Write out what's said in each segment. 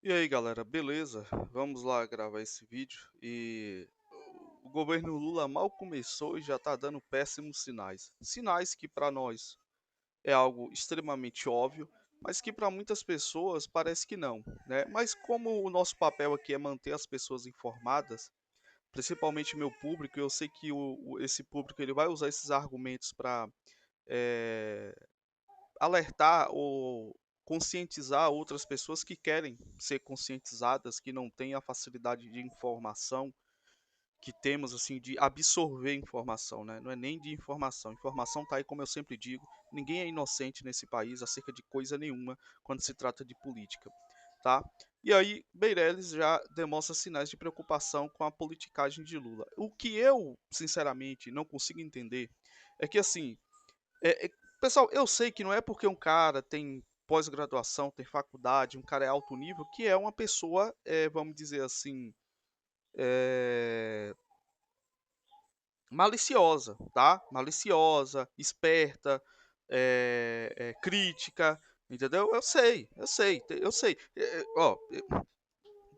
E aí galera, beleza? Vamos lá gravar esse vídeo e o governo Lula mal começou e já está dando péssimos sinais. Sinais que para nós é algo extremamente óbvio, mas que para muitas pessoas parece que não, né? Mas como o nosso papel aqui é manter as pessoas informadas, principalmente meu público, eu sei que esse público ele vai usar esses argumentos para alertar ou conscientizar outras pessoas que querem ser conscientizadas, que não têm a facilidade de informação que temos, assim, de absorver informação, né? Não é nem de informação. Informação tá aí, como eu sempre digo, ninguém é inocente nesse país acerca de coisa nenhuma quando se trata de política, tá? E aí, Meirelles já demonstra sinais de preocupação com a politicagem de Lula. O que eu, sinceramente, não consigo entender é que, assim, pessoal, eu sei que não é porque um cara tem pós-graduação, tem faculdade, um cara é alto nível, que é uma pessoa, vamos dizer assim, eh, maliciosa, tá? Maliciosa, esperta, crítica, entendeu? Eu sei. Ó,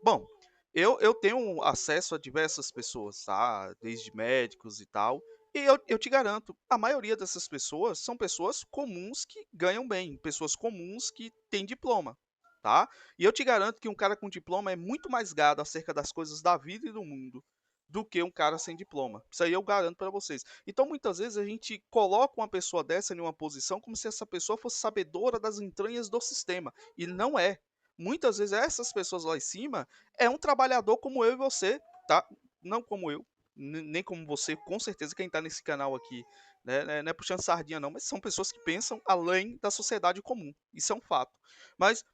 bom, eu tenho acesso a diversas pessoas, tá? Desde médicos e tal. E eu te garanto, a maioria dessas pessoas são pessoas comuns que ganham bem, pessoas comuns que têm diploma, tá? E eu te garanto que um cara com diploma é muito mais gado acerca das coisas da vida e do mundo do que um cara sem diploma. Isso aí eu garanto para vocês. Então, muitas vezes a gente coloca uma pessoa dessa em uma posição como se essa pessoa fosse sabedora das entranhas do sistema, e não é. Muitas vezes essas pessoas lá em cima é um trabalhador como eu e você, tá? Não como eu, nem como você, com certeza quem tá nesse canal aqui, né, não é puxando sardinha não, mas são pessoas que pensam além da sociedade comum, isso é um fato. Mas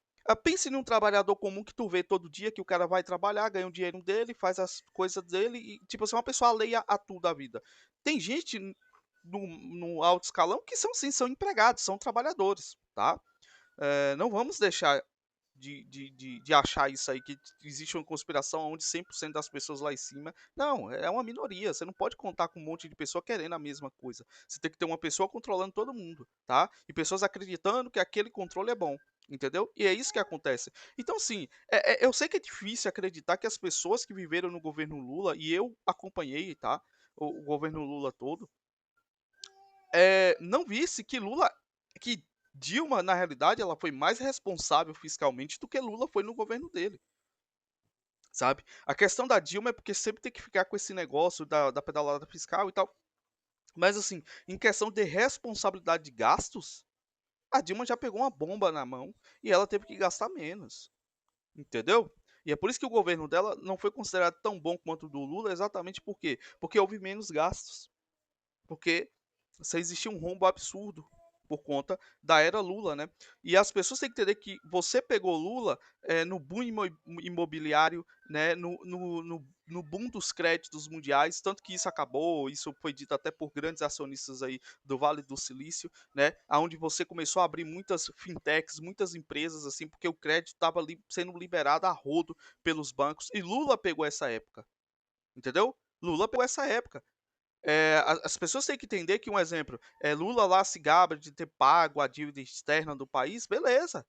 pense num trabalhador comum que tu vê todo dia, que o cara vai trabalhar, ganha o dinheiro dele, faz as coisas dele e, tipo assim, uma pessoa alheia a tudo da vida. Tem gente no alto escalão que são sim, são empregados, são trabalhadores, tá? Não vamos deixar de achar isso aí, que existe uma conspiração onde 100% das pessoas lá em cima. Não, é uma minoria. Você não pode contar com um monte de pessoa querendo a mesma coisa. Você tem que ter uma pessoa controlando todo mundo, tá? E pessoas acreditando que aquele controle é bom. Entendeu? E é isso que acontece. Então, sim, eu sei que é difícil acreditar que as pessoas que viveram no governo Lula, e eu acompanhei, tá? O governo Lula todo, não visse que Dilma, na realidade, ela foi mais responsável fiscalmente do que Lula foi no governo dele, sabe? A questão da Dilma é porque sempre tem que ficar com esse negócio da pedalada fiscal e tal. Mas, assim, em questão de responsabilidade de gastos, a Dilma já pegou uma bomba na mão e ela teve que gastar menos, entendeu? E é por isso que o governo dela não foi considerado tão bom quanto o do Lula, exatamente por quê? Porque houve menos gastos. Porque se existia um rombo absurdo por conta da era Lula, né? E as pessoas têm que entender que você pegou Lula no boom imobiliário, né? No boom dos créditos mundiais, tanto que isso acabou, isso foi dito até por grandes acionistas aí do Vale do Silício, né? Aonde você começou a abrir muitas fintechs, muitas empresas assim, porque o crédito estava sendo liberado a rodo pelos bancos. E Lula pegou essa época, entendeu? Lula pegou essa época. As pessoas têm que entender que, um exemplo, Lula lá se gaba de ter pago a dívida externa do país, beleza.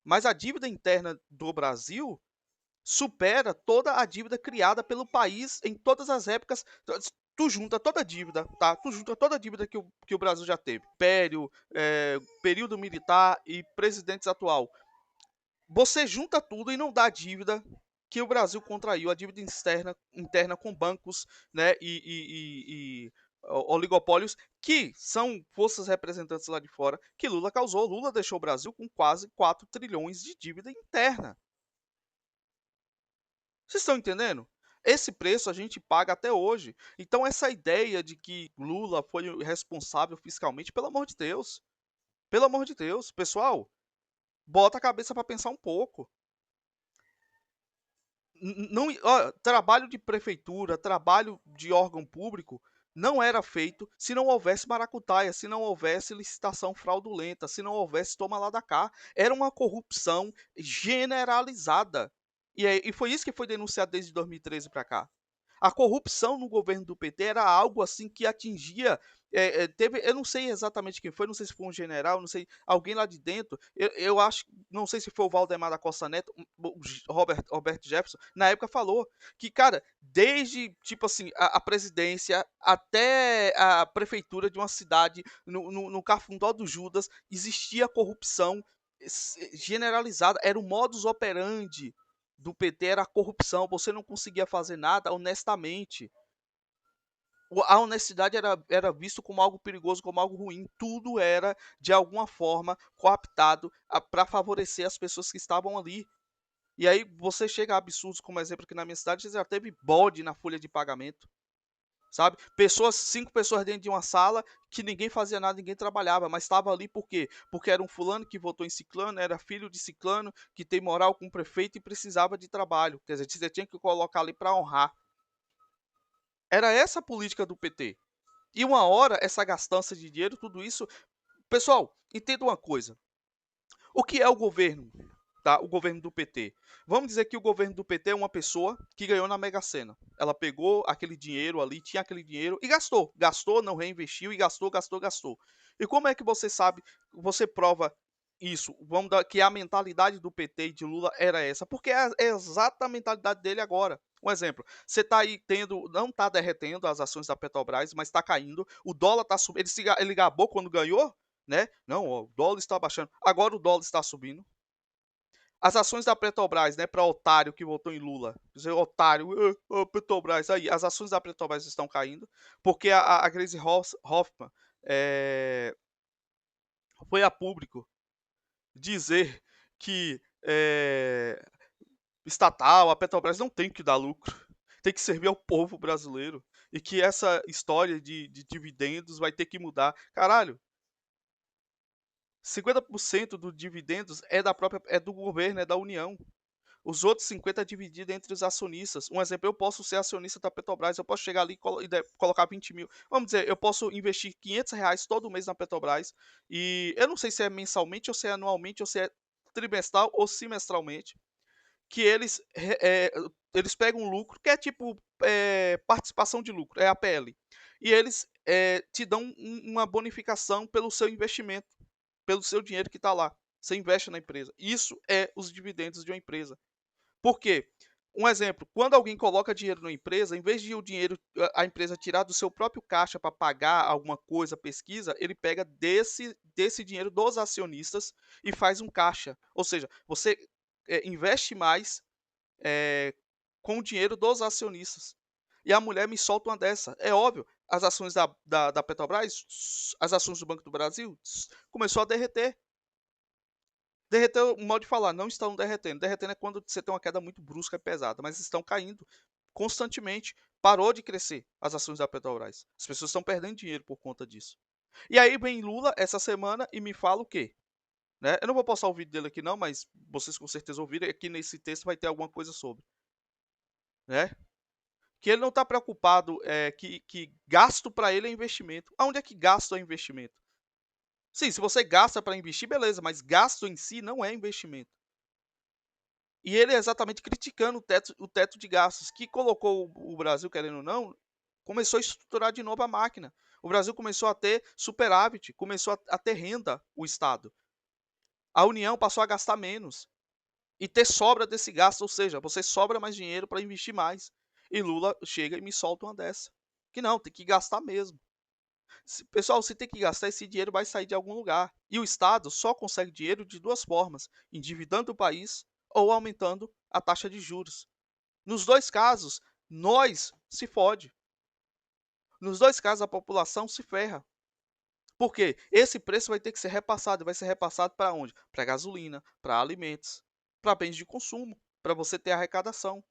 Mas a dívida interna do Brasil supera toda a dívida criada pelo país em todas as épocas. Tu junta toda a dívida, tá? Tu junta toda a dívida que o Brasil já teve. Império, período militar e presidentes atual. Você junta tudo e não dá a dívida que o Brasil contraiu, a dívida interna com bancos, né, e oligopólios que são forças representantes lá de fora, que Lula causou. Lula deixou o Brasil com quase 4 trilhões de dívida interna. Vocês estão entendendo? Esse preço a gente paga até hoje. Então essa ideia de que Lula foi o responsável fiscalmente, pelo amor de Deus, pessoal, bota a cabeça para pensar um pouco. Não, ó, trabalho de prefeitura, trabalho de órgão público não era feito se não houvesse maracutaia, se não houvesse licitação fraudulenta, se não houvesse toma lá da cá. Era uma corrupção generalizada. E foi isso que foi denunciado desde 2013 para cá. A corrupção no governo do PT era algo assim que atingia teve, eu não sei exatamente quem foi, não sei se foi um general, não sei, alguém lá de dentro, eu acho, não sei se foi o Valdemar da Costa Neto, Robert Jefferson, na época falou que, cara, desde, tipo assim, a presidência até a prefeitura de uma cidade, no Cafundó do Judas, existia corrupção generalizada, era o modus operandi do PT, era a corrupção, você não conseguia fazer nada honestamente. A honestidade era visto como algo perigoso, como algo ruim. Tudo era, de alguma forma, coaptado para favorecer as pessoas que estavam ali. E aí você chega a absurdos, como exemplo aqui na minha cidade, já teve bode na folha de pagamento, sabe? Pessoas, 5 pessoas dentro de uma sala que ninguém fazia nada, ninguém trabalhava, mas estava ali por quê? Porque era um fulano que votou em ciclano, era filho de ciclano, que tem moral com o prefeito e precisava de trabalho. Quer dizer, você tinha que colocar ali para honrar. Era essa a política do PT. E uma hora, essa gastança de dinheiro, tudo isso. Pessoal, entenda uma coisa. O que é o governo? Tá? O governo do PT. Vamos dizer que o governo do PT é uma pessoa que ganhou na Mega Sena. Ela pegou aquele dinheiro ali, tinha aquele dinheiro e gastou. Gastou, não reinvestiu e gastou, gastou, gastou. E como é que você sabe, você prova isso? Vamos dar que a mentalidade do PT e de Lula era essa, porque é exata a mentalidade dele agora. Um exemplo, você está aí tendo, não está derretendo as ações da Petrobras, mas está caindo, o dólar está subindo, ele gabou quando ganhou, né? Não, ó, o dólar está baixando, agora o dólar está subindo. As ações da Petrobras, né, para otário que votou em Lula, dizer otário, Petrobras, aí, as ações da Petrobras estão caindo, porque a Gleisi Hoffmann foi a público dizer que estatal, a Petrobras não tem que dar lucro, tem que servir ao povo brasileiro, e que essa história de dividendos vai ter que mudar. Caralho, 50% dos dividendos é do governo, é da União. Os outros 50 é dividido entre os acionistas. Um exemplo, eu posso ser acionista da Petrobras, eu posso chegar ali e colocar 20 mil. Vamos dizer, eu posso investir R$ 500 todo mês na Petrobras, e eu não sei se é mensalmente, ou se é anualmente, ou se é trimestral ou semestralmente, que eles pegam um lucro, que é tipo participação de lucro, é APL, e eles te dão uma bonificação pelo seu investimento, pelo seu dinheiro que está lá. Você investe na empresa. Isso é os dividendos de uma empresa. Por quê? Um exemplo, quando alguém coloca dinheiro na empresa, em vez de o dinheiro, a empresa tirar do seu próprio caixa para pagar alguma coisa, pesquisa, ele pega desse dinheiro dos acionistas e faz um caixa. Ou seja, você investe mais com o dinheiro dos acionistas. E a mulher me solta uma dessa. É óbvio, as ações da Petrobras, as ações do Banco do Brasil, começou a derreter. Derreteu, um modo de falar, não estão derretendo. Derretendo é quando você tem uma queda muito brusca e pesada, mas estão caindo constantemente. Parou de crescer as ações da Petrobras. As pessoas estão perdendo dinheiro por conta disso. E aí vem Lula essa semana e me fala o quê? Né? Eu não vou postar o vídeo dele aqui não, mas vocês com certeza ouviram. Aqui nesse texto vai ter alguma coisa sobre. Né? Que ele não está preocupado que gasto para ele é investimento. Aonde é que gasto é investimento? Sim, se você gasta para investir, beleza, mas gasto em si não é investimento. E ele é exatamente criticando o teto de gastos, que colocou o Brasil, querendo ou não, começou a estruturar de novo a máquina. O Brasil começou a ter superávit, começou a ter renda, o Estado. A União passou a gastar menos e ter sobra desse gasto, ou seja, você sobra mais dinheiro para investir mais. E Lula chega e me solta uma dessa. Que não, tem que gastar mesmo. Pessoal, se tem que gastar, esse dinheiro vai sair de algum lugar. E o Estado só consegue dinheiro de duas formas: endividando o país ou aumentando a taxa de juros. Nos dois casos, nós se fode. Nos dois casos, a população se ferra. Por quê? Esse preço vai ter que ser repassado. E vai ser repassado para onde? Para gasolina, para alimentos, para bens de consumo, para você ter arrecadação.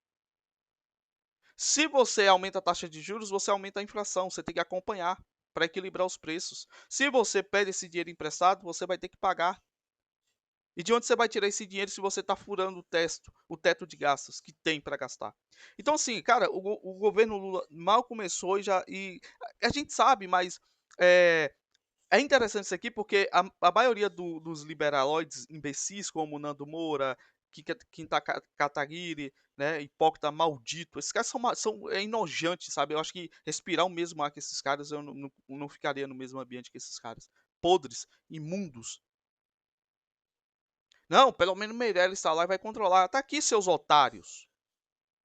Se você aumenta a taxa de juros, você aumenta a inflação. Você tem que acompanhar para equilibrar os preços. Se você pede esse dinheiro emprestado, você vai ter que pagar. E de onde você vai tirar esse dinheiro se você está furando o teto de gastos que tem para gastar? Então, assim, cara, o governo Lula mal começou e a gente sabe, mas é interessante isso aqui porque a maioria dos liberaloides imbecis, como o Nando Moura, Quinta Kataguiri, né, hipócrita maldito. Esses caras são enojantes, sabe? Eu acho que respirar o mesmo ar que esses caras, eu não ficaria no mesmo ambiente que esses caras. Podres, imundos. Não, pelo menos Meirelles está lá e vai controlar. Tá aqui, seus otários.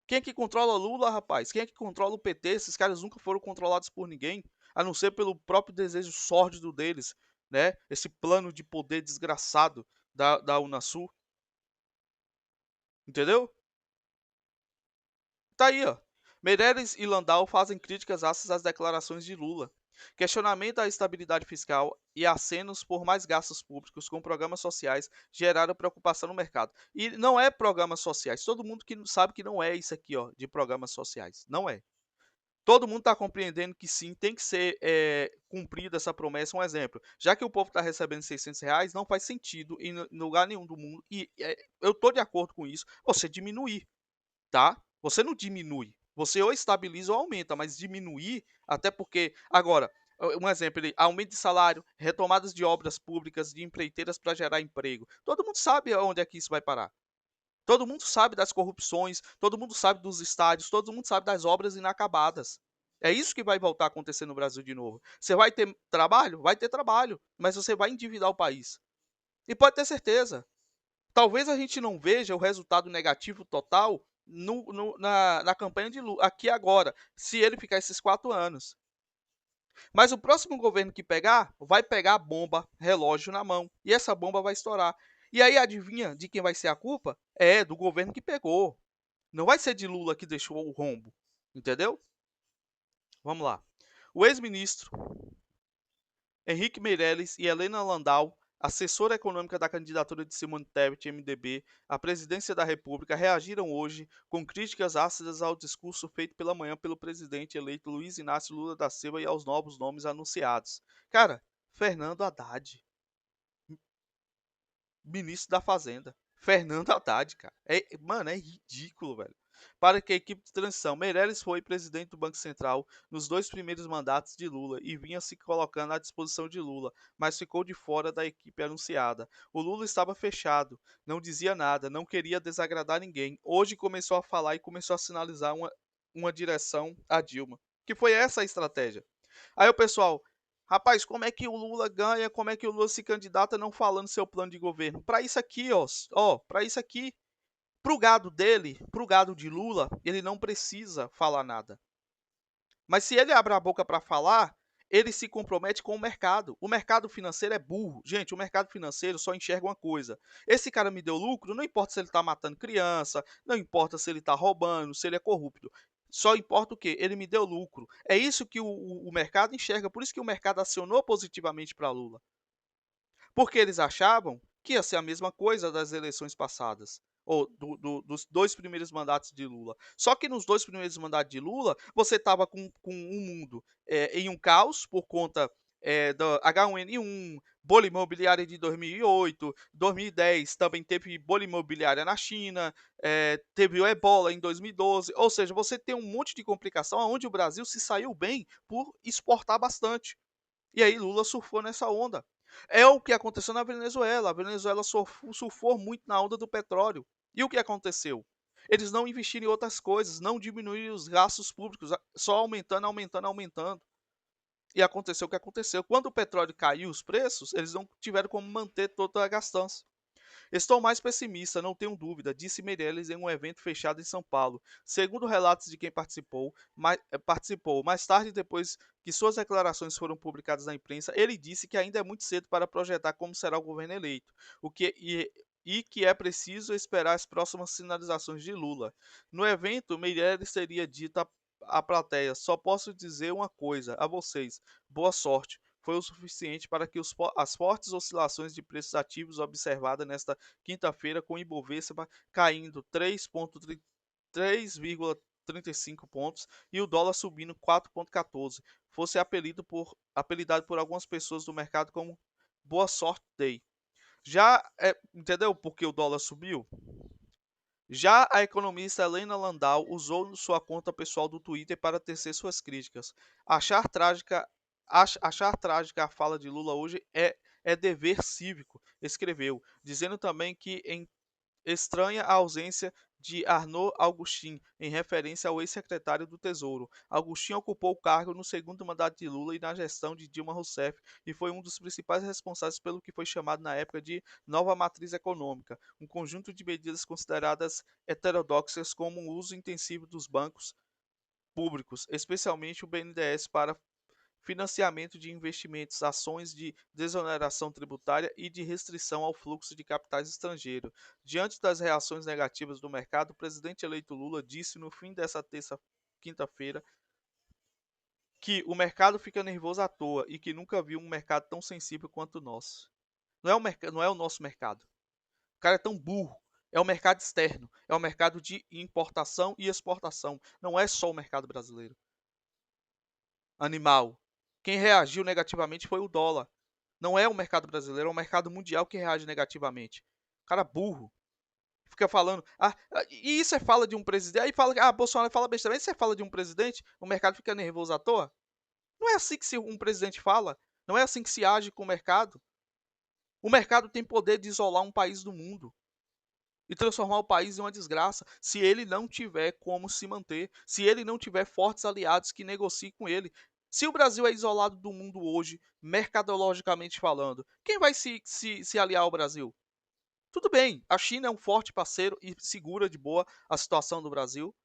Quem é que controla Lula, rapaz? Quem é que controla o PT? Esses caras nunca foram controlados por ninguém, a não ser pelo próprio desejo sórdido deles, né? Esse plano de poder desgraçado da Unasul, entendeu? Tá aí, ó. Meirelles e Landau fazem críticas ácidas às declarações de Lula. Questionamento à estabilidade fiscal e acenos por mais gastos públicos com programas sociais geraram preocupação no mercado. E não é programas sociais. Todo mundo que sabe que não é isso aqui, ó, de programas sociais. Não é. Todo mundo está compreendendo que sim, tem que ser cumprida essa promessa. Um exemplo, já que o povo está recebendo R$ 600, não faz sentido em lugar nenhum do mundo, e eu estou de acordo com isso, você diminuir, tá? Você não diminui, você ou estabiliza ou aumenta, mas diminuir, até porque, agora, um exemplo, aumento de salário, retomadas de obras públicas, de empreiteiras para gerar emprego. Todo mundo sabe onde é que isso vai parar. Todo mundo sabe das corrupções, todo mundo sabe dos estádios, todo mundo sabe das obras inacabadas. É isso que vai voltar a acontecer no Brasil de novo. Você vai ter trabalho? Vai ter trabalho, mas você vai endividar o país. E pode ter certeza, talvez a gente não veja o resultado negativo total na campanha de Lula, aqui agora, se ele ficar esses 4 anos. Mas o próximo governo que pegar, vai pegar a bomba, relógio na mão, e essa bomba vai estourar. E aí adivinha de quem vai ser a culpa? É do governo que pegou. Não vai ser de Lula que deixou o rombo, entendeu? Vamos lá. O ex-ministro Henrique Meirelles e Helena Landau, assessora econômica da candidatura de Simone Tebet, MDB, à presidência da República, reagiram hoje com críticas ácidas ao discurso feito pela manhã pelo presidente eleito Luiz Inácio Lula da Silva e aos novos nomes anunciados. Cara, Fernando Haddad, ministro da Fazenda. Fernando Haddad, cara. Mano, é ridículo, velho. Para que a equipe de transição, Meirelles foi presidente do Banco Central nos 2 primeiros mandatos de Lula e vinha se colocando à disposição de Lula, mas ficou de fora da equipe anunciada. O Lula estava fechado, não dizia nada, não queria desagradar ninguém. Hoje começou a falar e começou a sinalizar uma direção a Dilma. Que foi essa a estratégia. Aí o pessoal, rapaz, como é que o Lula ganha? Como é que o Lula se candidata não falando seu plano de governo? Para isso aqui, ó, para isso aqui, pro gado dele, pro gado de Lula, ele não precisa falar nada. Mas se ele abre a boca para falar, ele se compromete com o mercado. O mercado financeiro é burro. Gente, o mercado financeiro só enxerga uma coisa. Esse cara me deu lucro, não importa se ele está matando criança, não importa se ele está roubando, se ele é corrupto. Só importa o quê? Ele me deu lucro. É isso que o mercado enxerga. Por isso que o mercado acionou positivamente para Lula. Porque eles achavam que ia ser a mesma coisa das eleições passadas, ou dos 2 primeiros mandatos de Lula. Só que nos 2 primeiros mandatos de Lula, você estava com um mundo em um caos por conta da H1N1, bolha imobiliária de 2008, 2010 também teve bolha imobiliária na China, teve o Ebola em 2012, ou seja, você tem um monte de complicação onde o Brasil se saiu bem por exportar bastante. E aí Lula surfou nessa onda. É o que aconteceu na Venezuela. A Venezuela surfou muito na onda do petróleo. E o que aconteceu? Eles não investiram em outras coisas, não diminuíram os gastos públicos, só aumentando, aumentando, aumentando. E aconteceu o que aconteceu. Quando o petróleo caiu os preços, eles não tiveram como manter toda a gastança. Estou mais pessimista, não tenho dúvida, disse Meirelles em um evento fechado em São Paulo. Segundo relatos de quem participou, mais tarde, depois que suas declarações foram publicadas na imprensa, ele disse que ainda é muito cedo para projetar como será o governo eleito, e que é preciso esperar as próximas sinalizações de Lula. No evento, Meirelles teria dito à plateia: só posso dizer uma coisa a vocês, boa sorte, foi o suficiente para que as fortes oscilações de preços ativos observadas nesta quinta-feira, com o Ibovespa caindo 3,35 pontos e o dólar subindo 4,14, fosse apelidado por algumas pessoas do mercado como Boa Sorte Day. Já entendeu por que o dólar subiu? Já a economista Helena Landau usou sua conta pessoal do Twitter para tecer suas críticas. Achar trágica, achar trágica a fala de Lula hoje é dever cívico, escreveu, dizendo também que Estranha a ausência de Arnaud Augustin, em referência ao ex-secretário do Tesouro. Augustin ocupou o cargo no segundo mandato de Lula e na gestão de Dilma Rousseff, e foi um dos principais responsáveis pelo que foi chamado na época de nova matriz econômica, um conjunto de medidas consideradas heterodoxas como o uso intensivo dos bancos públicos, especialmente o BNDES, para financiamento de investimentos, ações de desoneração tributária e de restrição ao fluxo de capitais estrangeiros. Diante das reações negativas do mercado, o presidente eleito Lula disse no fim dessa quinta-feira que o mercado fica nervoso à toa e que nunca viu um mercado tão sensível quanto o nosso. Não é o nosso mercado. O cara é tão burro. É o mercado externo, é o mercado de importação e exportação. Não é só o mercado brasileiro. Animal. Quem reagiu negativamente foi o dólar. Não é o mercado brasileiro, é o mercado mundial que reage negativamente. Cara burro. Fica falando. E isso é fala de um presidente. Aí fala que Bolsonaro fala besteira. Isso é fala de um presidente. O mercado fica nervoso à toa. Não é assim que um presidente fala. Não é assim que se age com o mercado. O mercado tem poder de isolar um país do mundo e transformar o país em uma desgraça se ele não tiver como se manter, se ele não tiver fortes aliados que negociem com ele. Se o Brasil é isolado do mundo hoje, mercadologicamente falando, quem vai se aliar ao Brasil? Tudo bem, a China é um forte parceiro e segura de boa a situação do Brasil,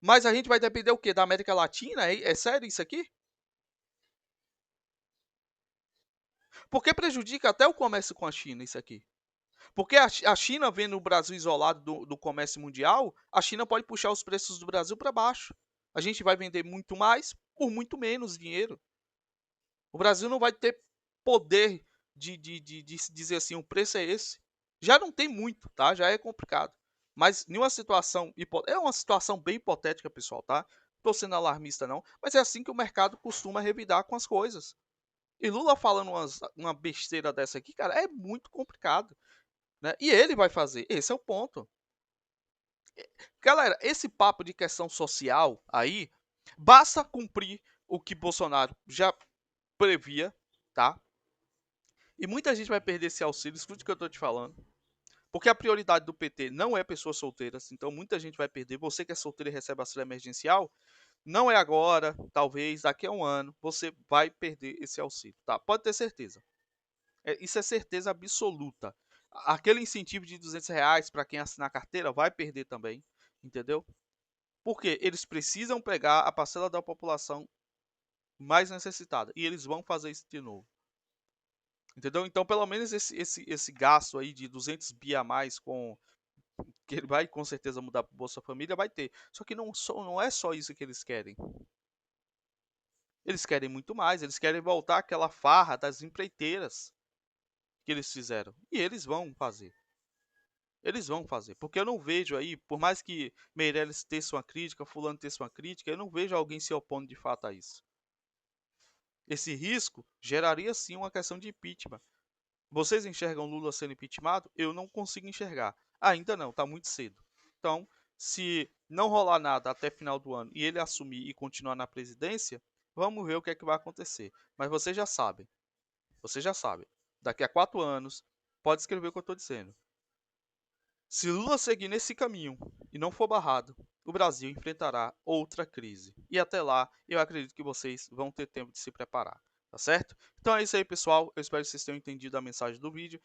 mas a gente vai depender o quê? Da América Latina? É sério isso aqui? Porque prejudica até o comércio com a China isso aqui. Porque a China, vendo o Brasil isolado do comércio mundial, a China pode puxar os preços do Brasil para baixo. A gente vai vender muito mais por muito menos dinheiro. O Brasil não vai ter poder de dizer assim, o preço é esse. Já não tem muito, tá? Já é complicado. Mas em uma situação, é uma situação bem hipotética, pessoal, tá? Não tô sendo alarmista não, mas é assim que o mercado costuma revidar com as coisas. E Lula falando uma besteira dessa aqui, cara, é muito complicado. Né? E ele vai fazer. Esse é o ponto. Galera, esse papo de questão social aí, basta cumprir o que Bolsonaro já previa, tá? E muita gente vai perder esse auxílio, escute o que eu tô te falando. Porque a prioridade do PT não é pessoas solteiras, então muita gente vai perder. Você que é solteiro e recebe auxílio emergencial, não é agora, talvez daqui a um ano, você vai perder esse auxílio, tá? Pode ter certeza. Isso é certeza absoluta. Aquele incentivo de R$ 200 para quem assinar a carteira vai perder também, entendeu? Porque eles precisam pegar a parcela da população mais necessitada e eles vão fazer isso de novo, entendeu? Então, pelo menos esse gasto aí de 200 bi a mais que ele vai com certeza mudar para o Bolsa Família vai ter. Só que não é só isso que eles querem. Eles querem muito mais. Eles querem voltar àquela farra das empreiteiras que eles fizeram. E eles vão fazer. Eles vão fazer, porque eu não vejo aí, por mais que Meirelles tesse uma crítica, fulano tesse uma crítica, eu não vejo alguém se opondo de fato a isso. Esse risco geraria sim uma questão de impeachment. Vocês enxergam Lula sendo impeachmentado? Eu não consigo enxergar. Ainda não, está muito cedo. Então, se não rolar nada até final do ano e ele assumir e continuar na presidência, vamos ver o que é que vai acontecer. Mas vocês já sabem. Daqui a 4 anos, pode escrever o que eu estou dizendo. Se Lula seguir nesse caminho e não for barrado, o Brasil enfrentará outra crise. E até lá, eu acredito que vocês vão ter tempo de se preparar, tá certo? Então é isso aí, pessoal. Eu espero que vocês tenham entendido a mensagem do vídeo.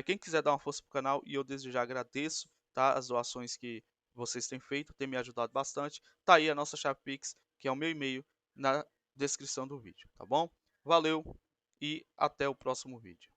Quem quiser dar uma força pro canal, e eu desde já agradeço, tá? As doações que vocês têm feito, têm me ajudado bastante. Tá aí a nossa chave Pix, que é o meu e-mail, na descrição do vídeo, tá bom? Valeu e até o próximo vídeo.